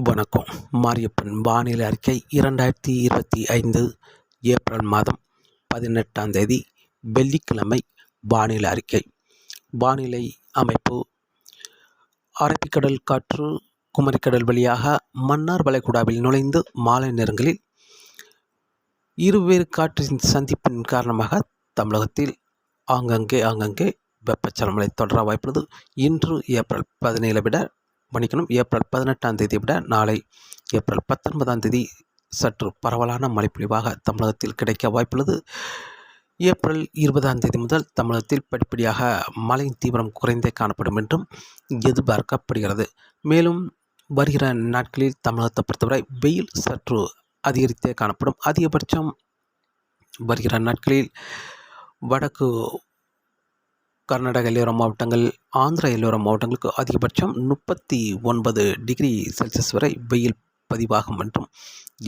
வணக்கம். மாரியப்பன் வானிலை அறிக்கை 2025 ஏப்ரல் மாதம் 18ஆம் தேதி வெள்ளிக்கிழமை வானிலை அறிக்கை. வானிலை அமைப்பு: அரபிக்கடல் காற்று குமரிக்கடல் வழியாக மன்னார் வளைகுடாவில் நுழைந்து மாலை நேரங்களில் இருவேறு காற்றின் சந்திப்பின் காரணமாக தமிழகத்தில் ஆங்கங்கே வெப்பச்சலனமழை தொடர வாய்ப்புள்ளது. இன்று ஏப்ரல் 17 விட ஏப்ரல் 18ஆம் தேதியை விட நாளை ஏப்ரல் 19ஆம் தேதி சற்று பரவலான மழைப்பொழிவாக தமிழகத்தில் கிடைக்க வாய்ப்புள்ளது. ஏப்ரல் 20ஆம் தேதி முதல் தமிழகத்தில் படிப்படியாக மழையின் தீவிரம் குறைந்தே காணப்படும் என்றும் எதிர்பார்க்கப்படுகிறது. மேலும் வருகிற நாட்களில் தமிழகத்தை பொறுத்தவரை வெயில் சற்று அதிகரித்தே காணப்படும். அதிகபட்சம் வருகிற நாட்களில் வடக்கு கர்நாடக எல்லையோர மாவட்டங்கள், ஆந்திர எல்லையோர மாவட்டங்களுக்கு அதிகபட்சம் 39 டிகிரி செல்சியஸ் வரை வெயில் பதிவாகும் என்றும்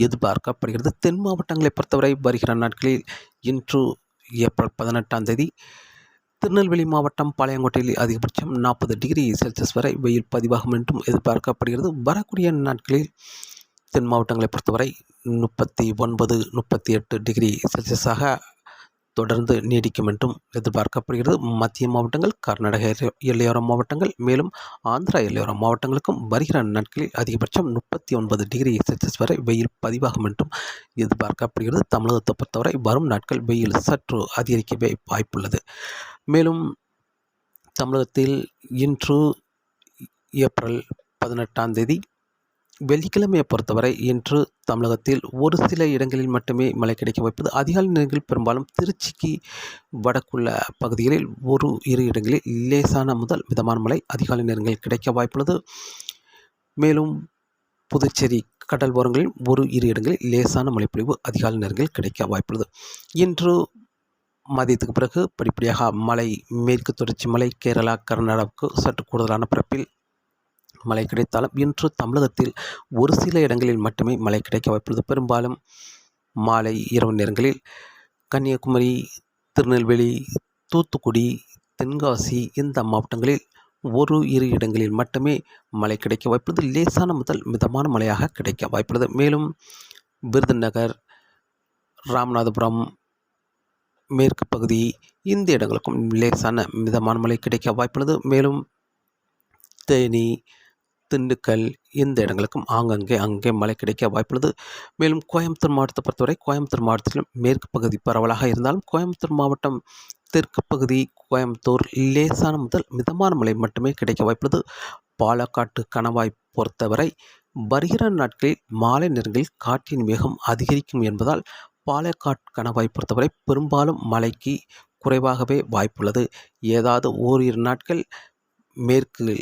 எதிர்பார்க்கப்படுகிறது. தென் மாவட்டங்களை பொறுத்தவரை வருகிற நாட்களில் இன்று ஏப்ரல் 18ஆம் தேதி திருநெல்வேலி மாவட்டம் பாளையங்கோட்டையில் அதிகபட்சம் 40 டிகிரி செல்சியஸ் வரை வெயில் பதிவாகும் என்றும் எதிர்பார்க்கப்படுகிறது. வரக்கூடிய நாட்களில் தென் மாவட்டங்களை பொறுத்தவரை 39, 38 டிகிரி செல்சியஸாக தொடர்ந்து நீடிக்கும் என்றும் எதிர்பார்க்கப்படுகிறது. மத்திய மாவட்டங்கள், கர்நாடக எல்லையோர மாவட்டங்கள், மேலும் ஆந்திரா எல்லையோர மாவட்டங்களுக்கும் வருகிற நாட்களில் அதிகபட்சம் 39 டிகிரி செல்சியஸ் வரை வெயில் பதிவாகும் என்றும் எதிர்பார்க்கப்படுகிறது. தமிழகத்தை பொறுத்தவரை வரும் நாட்கள் வெயில் சற்று அதிகரிக்கவே வாய்ப்புள்ளது. மேலும் தமிழகத்தில் இன்று ஏப்ரல் 18ஆம் தேதி வெள்ளிக்கிழமையை பொறுத்தவரை இன்று தமிழகத்தில் ஒரு சில இடங்களில் மட்டுமே மழை கிடைக்க வாய்ப்பது. அதிகாலை நேரங்களில் பெரும்பாலும் திருச்சிக்கு வடக்குள்ள பகுதிகளில் இரு இடங்களில் லேசான முதல் மிதமான மழை அதிகாலை நேரங்களில் கிடைக்க வாய்ப்புள்ளது. மேலும் புதுச்சேரி கடல் ஓரங்களில் இரு இடங்களில் லேசான மழைப்பொழிவு அதிகாலை நேரங்களில் கிடைக்க வாய்ப்புள்ளது. இன்று மதியத்துக்கு பிறகு படிப்படியாக மழை மேற்கு தொடர்ச்சி மலை, கேரளா, கர்நாடகாவுக்கு சற்று கூடுதலான பரப்பில் மழை கிடைத்தாலும் இன்று தமிழகத்தில் ஒரு சில இடங்களில் மட்டுமே மழை கிடைக்க வாய்ப்புள்ளது. பெரும்பாலும் மாலை இரவு நேரங்களில் கன்னியாகுமரி, திருநெல்வேலி, தூத்துக்குடி, தென்காசி இந்த மாவட்டங்களில் இரு இடங்களில் மட்டுமே மழை கிடைக்க வாய்ப்புள்ளது. லேசான முதல் மிதமான மழையாக கிடைக்க வாய்ப்புள்ளது. மேலும் விருதுநகர், ராமநாதபுரம் மேற்கு பகுதி இந்த இடங்களுக்கும் லேசான மிதமான மழை கிடைக்க வாய்ப்புள்ளது. மேலும் தேனி, திண்டுக்கல் இந்த இடங்களுக்கும் அங்கே மழை கிடைக்க வாய்ப்புள்ளது. மேலும் கோயம்புத்தூர் மாவட்டத்தை பொறுத்தவரை கோயம்புத்தூர் மாவட்டத்திலும் மேற்கு பகுதி பரவலாக இருந்தாலும் கோயம்புத்தூர் மாவட்டம் தெற்கு பகுதி கோயம்புத்தூர் லேசான முதல் மிதமான மழை மட்டுமே கிடைக்க வாய்ப்புள்ளது. பாலக்காட்டு கணவாய் பொறுத்தவரை வருகிற நாட்களில் மாலை நேரங்களில் காற்றின் வேகம் அதிகரிக்கும் என்பதால் பாலக்காட்டு கணவாய் பொறுத்தவரை பெரும்பாலும் மழைக்கு குறைவாகவே வாய்ப்புள்ளது. ஏதாவது ஓரிரு நாட்கள் மேற்கு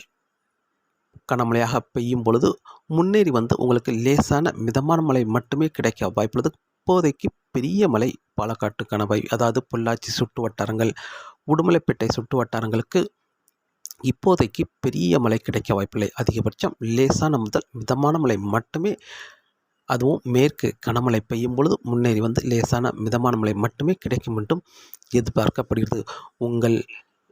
கனமழையாக பெய்யும் பொழுது முன்னேறி வந்து உங்களுக்கு லேசான மிதமான மழை மட்டுமே கிடைக்க வாய்ப்புள்ளது. இப்போதைக்கு பெரிய மழை பாலக்காட்டு கணவாய், அதாவது பொள்ளாச்சி சுற்று வட்டாரங்கள், உடுமலைப்பேட்டை சுற்று வட்டாரங்களுக்கு இப்போதைக்கு பெரிய மழை கிடைக்க வாய்ப்பில்லை. அதிகபட்சம் லேசான முதல் மிதமான மழை மட்டுமே, அதுவும் மேற்கு கனமழை பெய்யும் பொழுது முன்னேறி வந்து லேசான மிதமான மழை மட்டுமே கிடைக்கும் என்றும் எதிர்பார்க்கப்படுகிறது. உங்கள்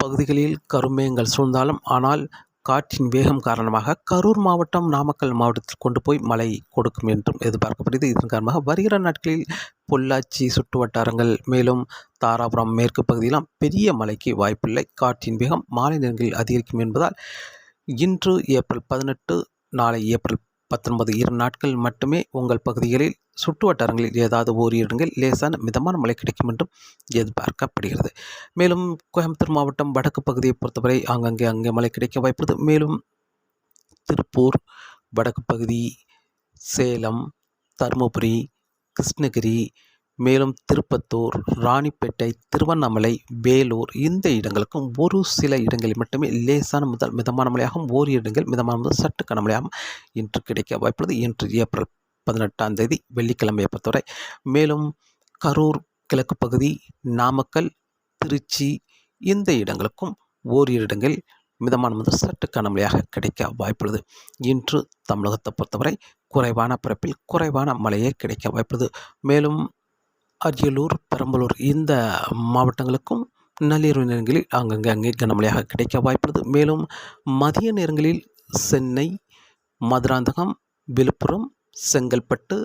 பகுதிகளில் கருமேகங்கள் சூழ்ந்தாலும் ஆனால் காற்றின் வேகம் காரணமாக கரூர் மாவட்டம், நாமக்கல் மாவட்டத்தில் கொண்டு போய் மழை கொடுக்கும் என்றும் எதிர்பார்க்கப்படுகிறது. இதன் காரணமாக வருகிற நாட்களில் பொள்ளாச்சி சுற்று வட்டாரங்கள், மேலும் தாராபுரம் மேற்கு பகுதியெல்லாம் பெரிய மழைக்கு வாய்ப்பில்லை. காற்றின் வேகம் மாலை நேரங்களில் அதிகரிக்கும் என்பதால் இன்று ஏப்ரல் 18, நாளை ஏப்ரல் 19 2 நாட்கள் மட்டுமே உங்கள் பகுதிகளில் சுற்று வட்டாரங்களில் ஏதாவது இடங்கள் லேசான மிதமான மழை கிடைக்கும் என்றும் எதிர்பார்க்கப்படுகிறது. மேலும் கோயம்புத்தூர் மாவட்டம் வடக்கு பகுதியை பொறுத்தவரை அங்கே மழை கிடைக்க வாய்ப்புள்ளது. மேலும் திருப்பூர் வடக்கு பகுதி, சேலம், தருமபுரி, கிருஷ்ணகிரி, மேலும் திருப்பத்தூர், ராணிப்பேட்டை, திருவண்ணாமலை, வேலூர் இந்த இடங்களுக்கும் ஒரு சில இடங்களில் மட்டுமே லேசான முதல் மிதமான மழையாகவும் இடங்கள் மிதமான முதல் சற்று கனமழையாகவும் இன்று கிடைக்க வாய்ப்புள்ளது. இன்று ஏப்ரல் 18ஆம் தேதி வெள்ளிக்கிழமையை பொறுத்தவரை. மேலும் கரூர் கிழக்கு பகுதி, நாமக்கல், திருச்சி இந்த இடங்களுக்கும் இடங்கள் மிதமான முதல் சற்று கனமழையாக கிடைக்க வாய்ப்புள்ளது. இன்று தமிழகத்தை பொறுத்தவரை குறைவான பரப்பில் குறைவான மழையே கிடைக்க வாய்ப்புள்ளது. மேலும் அரியலூர், பெரம்பலூர் இந்த மாவட்டங்களுக்கும் நள்ளிரவு நேரங்களில் அங்கே கனமழையாக கிடைக்க வாய்ப்புள்ளது. மேலும் மதிய நேரங்களில் சென்னை, மதுராந்தகம், விழுப்புரம், செங்கல்பட்டு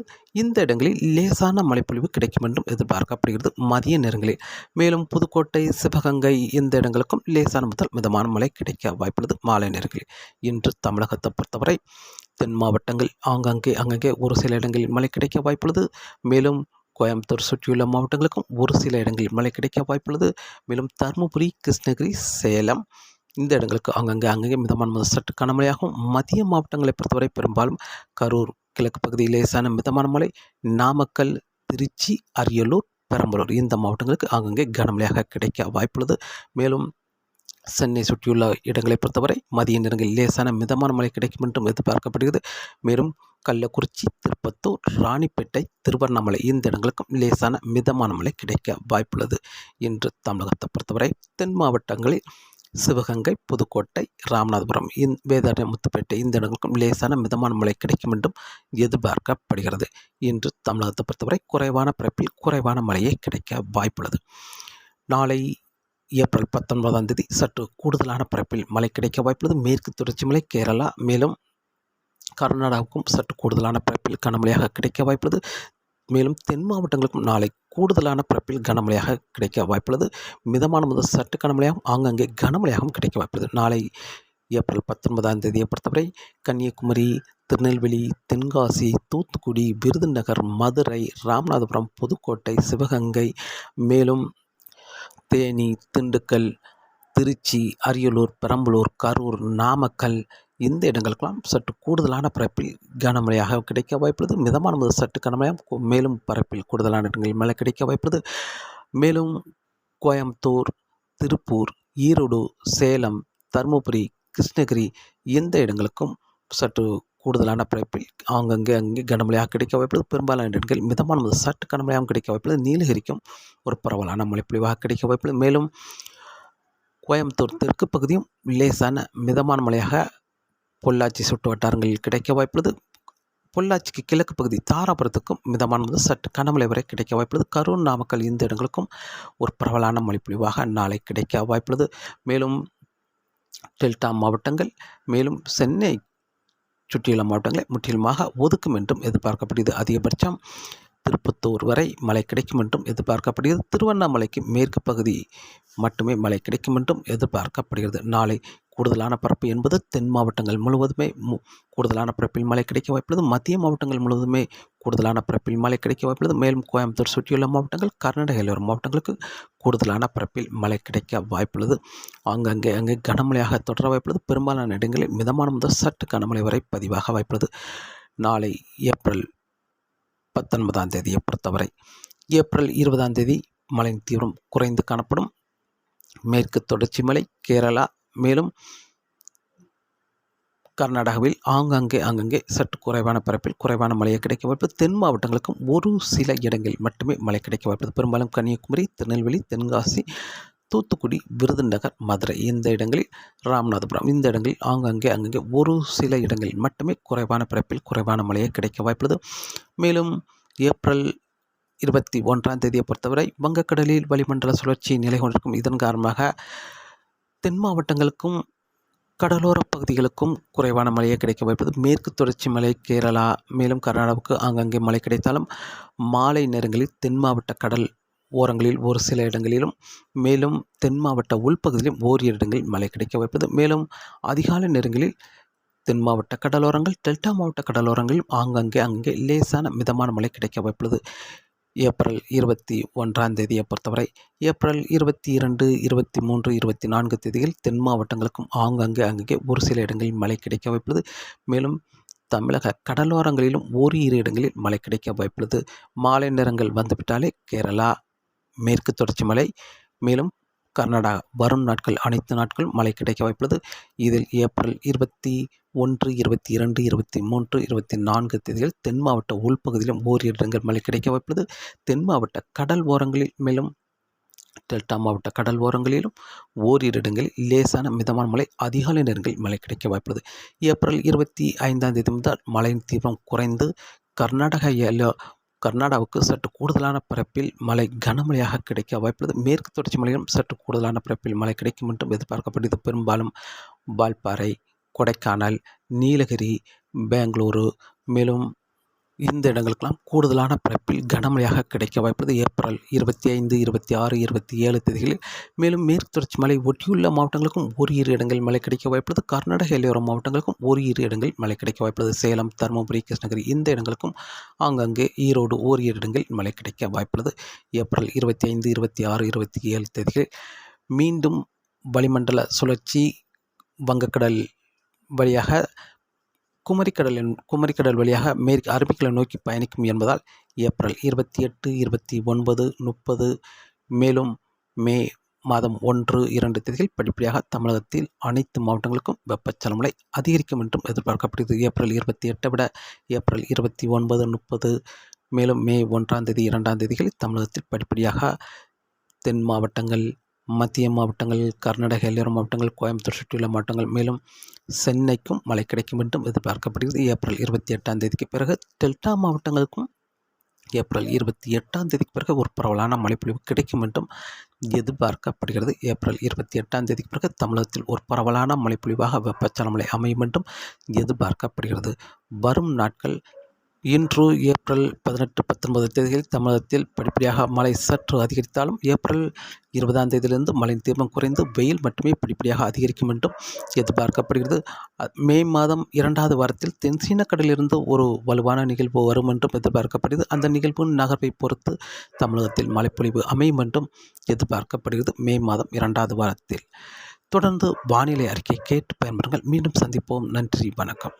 இந்த இடங்களில் லேசான மழைப்பொழிவு கிடைக்கும் என்றும் எதிர்பார்க்கப்படுகிறது மதிய நேரங்களில். மேலும் புதுக்கோட்டை, சிவகங்கை இந்த இடங்களுக்கும் லேசான முதல் மிதமான மழை கிடைக்க வாய்ப்புள்ளது மாலை நேரங்களில். இன்று தமிழகத்தை பொறுத்தவரை தென் மாவட்டங்கள் அங்கங்கே ஒரு சில இடங்களில் மழை கிடைக்க வாய்ப்புள்ளது. மேலும் கோயம்புத்தூர் சுற்றியுள்ள மாவட்டங்களுக்கும் ஒரு சில இடங்களில் மழை கிடைக்க வாய்ப்புள்ளது. மேலும் தருமபுரி, கிருஷ்ணகிரி, சேலம் இந்த இடங்களுக்கு அங்கங்கே மிதமான முதல் சற்று கனமழையாகும். மத்திய மாவட்டங்களை பொறுத்தவரை பெரும்பாலும் கரூர் கிழக்கு பகுதியில் லேசான மிதமான மழை, நாமக்கல், திருச்சி, அரியலூர், பெரம்பலூர் இந்த மாவட்டங்களுக்கு அங்கங்கே கனமழையாக கிடைக்க வாய்ப்புள்ளது. மேலும் சென்னை சுற்றியுள்ள இடங்களை பொறுத்தவரை மதிய நேரங்களில் லேசான மிதமான மழை கிடைக்கும் என்றும் எதிர்பார்க்கப்படுகிறது. மேலும் கள்ளக்குறிச்சி, திருப்பத்தூர், ராணிப்பேட்டை, திருவண்ணாமலை இந்த இடங்களுக்கும் லேசான மிதமான மழை கிடைக்க வாய்ப்புள்ளது. இன்று தமிழகத்தை பொறுத்தவரை தென் மாவட்டங்களில் சிவகங்கை, புதுக்கோட்டை, ராமநாதபுரம், வேதாரண்யம், முத்துப்பேட்டை இந்த இடங்களுக்கும் லேசான மிதமான மழை கிடைக்கும் என்றும் எதிர்பார்க்கப்படுகிறது. இன்று தமிழகத்தை பொறுத்தவரை குறைவான பரப்பில் குறைவான மழையே கிடைக்க வாய்ப்புள்ளது. நாளை ஏப்ரல் 19ஆம் தேதி சற்று கூடுதலான பரப்பில் மழை கிடைக்க வாய்ப்புள்ளது. மேற்கு தொடர்ச்சி மலை, கேரளா, மேலும் கர்நாடகாவுக்கும் சற்று கூடுதலான பரப்பில் கனமழையாக கிடைக்க வாய்ப்புள்ளது. மேலும் தென் மாவட்டங்களுக்கும் நாளை கூடுதலான பரப்பில் கனமழையாக கிடைக்க வாய்ப்புள்ளது. மிதமான முதல் சற்று கனமழையாகவும் ஆங்காங்கே கனமழையாகவும் கிடைக்க வாய்ப்புள்ளது. நாளை ஏப்ரல் 19ஆம் தேதியை பொறுத்தவரை கன்னியாகுமரி, திருநெல்வேலி, தென்காசி, தூத்துக்குடி, விருதுநகர், மதுரை, ராமநாதபுரம், புதுக்கோட்டை, சிவகங்கை, மேலும் தேனி, திண்டுக்கல், திருச்சி, அரியலூர், பெரம்பலூர், கரூர், நாமக்கல் இந்த இடங்களுக்கெல்லாம் சற்று கூடுதலான பரப்பில் கனமழையாக கிடைக்க வாய்ப்புள்ளது. மிதமான முதல் சற்று கனமழையாக மேலும் பரப்பில் கூடுதலான இடங்களில் மழை கிடைக்க வாய்ப்புள்ளது. மேலும் கோயம்புத்தூர், திருப்பூர், ஈரோடு, சேலம், தருமபுரி, கிருஷ்ணகிரி இந்த இடங்களுக்கும் சற்று கூடுதலான பரப்பில் அங்கே கனமழையாக கிடைக்க வாய்ப்புள்ளது. பெரும்பாலான இடங்களில் மிதமான முதல் சற்று கனமழையாகவும் கிடைக்க வாய்ப்புள்ளது. நீலகிரிக்கும் ஒரு பரவலான மழைப்பொழிவாக கிடைக்க வாய்ப்புள்ளது. மேலும் கோயம்புத்தூர் தெற்கு பகுதியும் லேசான மிதமான மழையாக பொள்ளாச்சி சுற்று வட்டாரங்களில் கிடைக்க வாய்ப்புள்ளது. பொள்ளாச்சிக்கு கிழக்கு பகுதி தாராபுரத்துக்கும் மிதமான முதல் சற்று கனமழை வரை கிடைக்க வாய்ப்புள்ளது. கரூர், நாமக்கல் இந்த இடங்களுக்கும் ஒரு பரவலான மழைப்பொழிவாக நாளை கிடைக்க வாய்ப்புள்ளது. மேலும் டெல்டா மாவட்டங்கள், மேலும் சென்னை சுற்றியுள்ள மாவட்டங்களை முற்றிலுமாக ஒதுக்கும் என்றும் எதிர்பார்க்கப்படுகிறது. அதிகபட்சம் திருப்பத்தூர் வரை மழை கிடைக்கும் என்றும் எதிர்பார்க்கப்படுகிறது. திருவண்ணாமலைக்கு மேற்கு பகுதி மட்டுமே மழை கிடைக்கும் என்றும் எதிர்பார்க்கப்படுகிறது. நாளை கூடுதலான பரப்பு என்பது தென் மாவட்டங்கள் முழுவதுமே கூடுதலான பரப்பில் மழை கிடைக்க வாய்ப்புள்ளது. மத்திய மாவட்டங்கள் முழுவதுமே கூடுதலான பரப்பில் மழை கிடைக்க வாய்ப்புள்ளது. மேலும் கோயம்புத்தூர் சுற்றியுள்ள மாவட்டங்கள், கர்நாடக எல்லையோர மாவட்டங்களுக்கு கூடுதலான பரப்பில் மழை கிடைக்க வாய்ப்புள்ளது. அங்கே கனமழையாக தொடர வாய்ப்புள்ளது. பெரும்பாலான இடங்களில் மிதமான முதல் சற்று கனமழை வரை பதிவாக வாய்ப்புள்ளது. நாளை ஏப்ரல் 19ஆம் தேதியை பொறுத்தவரை ஏப்ரல் 20ஆம் தேதி மழையின் தீவிரம் குறைந்து காணப்படும். மேற்கு தொடர்ச்சி மலை, கேரளா, மேலும் கர்நாடகாவில் அங்கங்கே சற்று குறைவான பரப்பில் குறைவான மழையை கிடைக்க வாய்ப்புள்ளது. தென் மாவட்டங்களுக்கும் ஒரு சில இடங்களில் மட்டுமே மழை கிடைக்க வாய்ப்புள்ளது. பெரும்பாலும் கன்னியாகுமரி, திருநெல்வேலி, தென்காசி, தூத்துக்குடி, விருதுநகர், மதுரை இந்த இடங்களில், ராமநாதபுரம் இந்த இடங்களில் அங்கங்கே ஒரு சில இடங்களில் மட்டுமே குறைவான பரப்பில் குறைவான மழையை கிடைக்க வாய்ப்புள்ளது. மேலும் ஏப்ரல் 21ஆம் தேதியை பொறுத்தவரை வங்கக்கடலில் வளிமண்டல சுழற்சி நிலை கொண்டிருக்கும். இதன் காரணமாக தென் மாவட்டங்களுக்கும் கடலோர பகுதிகளுக்கும் குறைவான மழையை கிடைக்க வாய்ப்புள்ளது. மேற்கு தொடர்ச்சி மலை, கேரளா, மேலும் கர்நாடகாவுக்கு அங்கங்கே மழை கிடைத்தாலும் மாலை நேரங்களில் தென் மாவட்ட கடல் ஓரங்களில் ஒரு சில இடங்களிலும், மேலும் தென் மாவட்ட உள்பகுதியிலும் ஓரிரு இடங்களில் மழை கிடைக்க வாய்ப்புள்ளது. மேலும் அதிகாலை நேரங்களில் தென் மாவட்ட கடலோரங்கள், டெல்டா மாவட்ட கடலோரங்களில் அங்கே லேசான மிதமான மழை கிடைக்க வாய்ப்புள்ளது. ஏப்ரல் 21ஆம் தேதியை பொறுத்தவரை ஏப்ரல் 22, 23, 24 தேதிகள் தென் மாவட்டங்களுக்கும் அங்கே ஒரு சில இடங்களில் மழை கிடைக்க வாய்ப்புள்ளது. மேலும் தமிழக கடலோரங்களிலும் ஓரிரு இடங்களில் மழை கிடைக்க வாய்ப்புள்ளது. மாலை நேரங்கள் வந்துவிட்டாலே கேரளா, மேற்கு தொடர்ச்சி மலை, மேலும் கர்நாடகா வரும் நாட்கள் அனைத்து நாட்களும் மழை கிடைக்க வாய்ப்புள்ளது. இதில் ஏப்ரல் 21, 22, 23, 24 தேதிகள் தென் மாவட்ட உள்பகுதியிலும் ஓரிரு இடங்கள் மழை கிடைக்க வாய்ப்புள்ளது. தென் மாவட்ட கடல் ஓரங்களில், மேலும் டெல்டா மாவட்ட கடல் ஓரங்களிலும் ஓரிரு இடங்களில் லேசான மிதமான மழை அதிகாலை நேரங்களில் மழை கிடைக்க வாய்ப்புள்ளது. ஏப்ரல் 25ஆம் தேதி முதல் மழையின் தீவிரம் குறைந்து கர்நாடகாவுக்கு சற்று கூடுதலான பரப்பில் மழை கனமழையாக கிடைக்க வாய்ப்புள்ளது. மேற்கு தொடர்ச்சி மலையிலும் சற்று கூடுதலான பரப்பில் மழை கிடைக்கும் என்றும் எதிர்பார்க்கப்படுகிறது. பெரும்பாலும் வால்பாறை, கொடைக்கானல், நீலகிரி, பெங்களூரு, மேலும் இந்த இடங்களுக்கெல்லாம் கூடுதலான பரப்பில் கனமழையாக கிடைக்க வாய்ப்புள்ளது. ஏப்ரல் 25, 26, 27 தேதிகளில். மேலும் மேற்கு தொடர்ச்சி மலை ஒட்டியுள்ள மாவட்டங்களுக்கும் ஓரிரு இடங்களில் மழை கிடைக்க வாய்ப்புள்ளது. கர்நாடக எல்லையோர மாவட்டங்களுக்கும் ஓரிரு இடங்களில் மழை கிடைக்க வாய்ப்புள்ளது. சேலம், தருமபுரி, கிருஷ்ணகிரி இந்த இடங்களுக்கும் ஆங்காங்கே ஈரோடு ஓரிரு இடங்களில் மழை கிடைக்க வாய்ப்புள்ளது. ஏப்ரல் 25, 26, 27 தேதிகளில் மீண்டும் வளிமண்டல சுழற்சி வங்கக்கடல் வழியாக குமரிக்கடல் வழியாக மேற்கு அரபிக்கடலை நோக்கி பயணிக்கும் என்பதால் ஏப்ரல் 28, 29, 30 மேலும் மே மாதம் 1, 2 தேதிகள் படிப்படியாக தமிழகத்தில் அனைத்து மாவட்டங்களுக்கும் வெப்பச்சலன மழை அதிகரிக்கும் என்றும் எதிர்பார்க்கப்படுகிறது. ஏப்ரல் 28 விட ஏப்ரல் 29, 30 மேலும் மே 1ஆம் தேதி 2ஆம் தேதிகளில் தமிழகத்தில் படிப்படியாக தென் மாவட்டங்கள், மத்திய மாவட்டங்கள், கர்நாடக எல்லையோர மாவட்டங்கள், கோயம்புத்தூர் சுற்றியுள்ள மாவட்டங்கள் மேலும் சென்னைக்கும் மழை கிடைக்கும் என்றும் எதிர்பார்க்கப்படுகிறது. ஏப்ரல் 28ஆம் தேதிக்கு பிறகு டெல்டா மாவட்டங்களுக்கும் ஏப்ரல் 28ஆம் தேதிக்கு பிறகு ஒரு பரவலான மழைப்பொழிவு கிடைக்கும் என்றும் எதிர்பார்க்கப்படுகிறது. ஏப்ரல் 28ஆம் தேதிக்கு பிறகு தமிழகத்தில் ஒரு பரவலான மழைப்பொழிவாக வெப்பச்சலன மழை அமையும் என்றும் எதிர்பார்க்கப்படுகிறது. வரும் நாட்கள் இன்று ஏப்ரல் 18, 19 தேதிகளில் தமிழகத்தில் படிப்படியாக மழை சற்று அதிகரித்தாலும் ஏப்ரல் 20ஆம் தேதியிலிருந்து மழையின் தீவிரம் குறைந்து வெயில் மட்டுமே படிப்படியாக அதிகரிக்கும் என்றும் எதிர்பார்க்கப்படுகிறது. மே மாதம் 2வது வாரத்தில் தென்சீன கடலிலிருந்து ஒரு வலுவான நிகழ்வு வரும் என்றும் எதிர்பார்க்கப்படுகிறது. அந்த நிகழ்வின் நகர்வை பொறுத்து தமிழகத்தில் மழைப்பொழிவு அமையும் என்றும் எதிர்பார்க்கப்படுகிறது. மே மாதம் 2வது வாரத்தில் தொடர்ந்து வானிலை அறிக்கை கேட்டு பயன்பெறுங்கள். மீண்டும் சந்திப்போம். நன்றி, வணக்கம்.